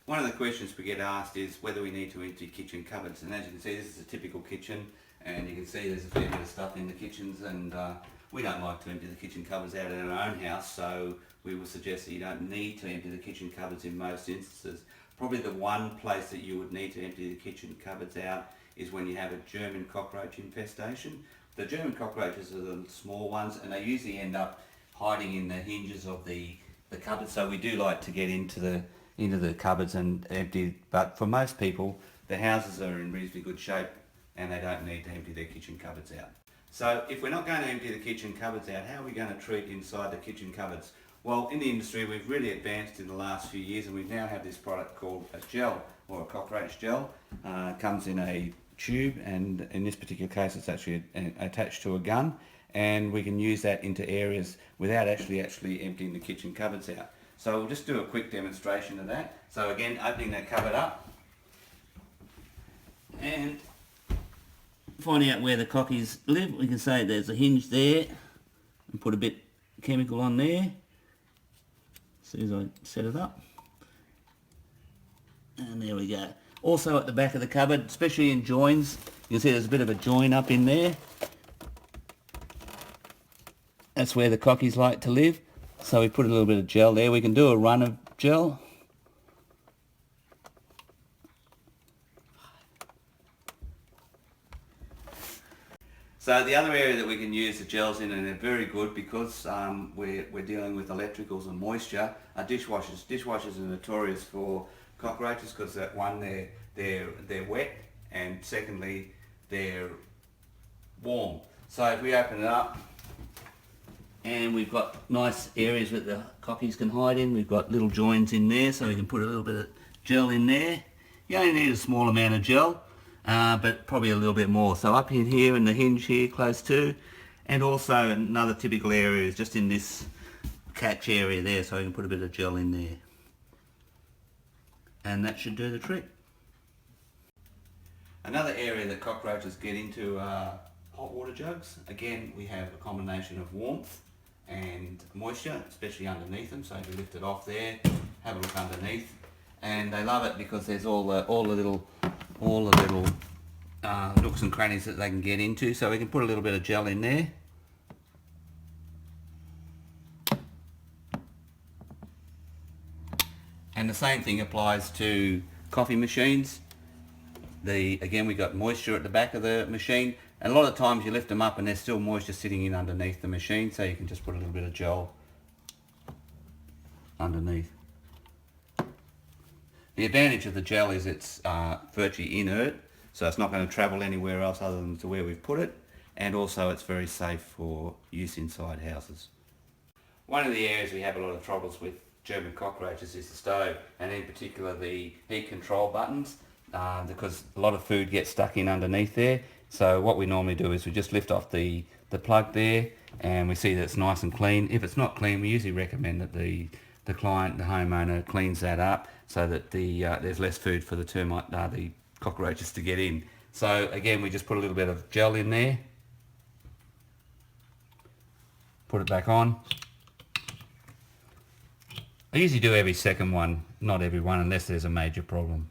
One of the questions we get asked is whether we need to empty kitchen cupboards, and as you can see, this is a typical kitchen, and you can see there's a fair bit of stuff in the kitchens, and we don't like to empty the kitchen cupboards out in our own house, so we will suggest that you don't need to empty the kitchen cupboards in most instances. Probably the one place that you would need to empty the kitchen cupboards out is when you have a German cockroach infestation. The German cockroaches are the small ones, and they usually end up hiding in the hinges of the cupboard, so we do like to get into the cupboards and empty, but for most people the houses are in reasonably good shape and they don't need to empty their kitchen cupboards out. So if we're not going to empty the kitchen cupboards out, how are we going to treat inside the kitchen cupboards? Well, in the industry we've really advanced in the last few years, and we now have this product called a gel, or a cockroach gel. It comes in a tube, and in this particular case it's actually attached to a gun, and we can use that into areas without actually emptying the kitchen cupboards out. So we'll just do a quick demonstration of that. So again, opening that cupboard up and finding out where the cockies live. We can say there's a hinge there, and put a bit of chemical on there as soon as I set it up. And there we go. Also at the back of the cupboard, especially in joins, you can see there's a bit of a join up in there. That's where the cockies like to live. So we put a little bit of gel there. We can do a run of gel. So the other area that we can use the gels in, and they're very good because we're dealing with electricals and moisture, are dishwashers. Dishwashers are notorious for cockroaches because one, they're wet, and secondly they're warm. So if we open it up, and we've got nice areas that the cockies can hide in. We've got little joins in there, so we can put a little bit of gel in there. You only need a small amount of gel, but probably a little bit more. So up in here, in the hinge here, close to, and also another typical area is just in this catch area there, so we can put a bit of gel in there. And that should do the trick. Another area that cockroaches get into are hot water jugs. Again, we have a combination of warmth and moisture, especially underneath them. So if you lift it off there, have a look underneath, and they love it because there's all the little nooks and crannies that they can get into. So we can put a little bit of gel in there. And the same thing applies to coffee machines. Again, we got moisture at the back of the machine, and a lot of times you lift them up and there's still moisture sitting in underneath the machine, so you can just put a little bit of gel underneath. The advantage of the gel is it's virtually inert, so it's not going to travel anywhere else other than to where we've put it, and also it's very safe for use inside houses. One of the areas we have a lot of troubles with German cockroaches is the stove, and in particular the heat control buttons, because a lot of food gets stuck in underneath there. So what we normally do is we just lift off the plug there, and we see that it's nice and clean. If it's not clean, we usually recommend that the client, the homeowner, cleans that up so that there's less food for the cockroaches to get in. So again, we just put a little bit of gel in there, put it back on. I usually do every second one, not every one, unless there's a major problem.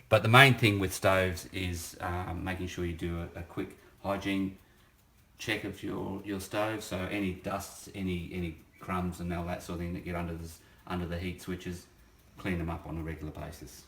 But the main thing with stoves is making sure you do a quick hygiene check of your stove. So any dusts, any crumbs and all that sort of thing that get under the heat switches, clean them up on a regular basis.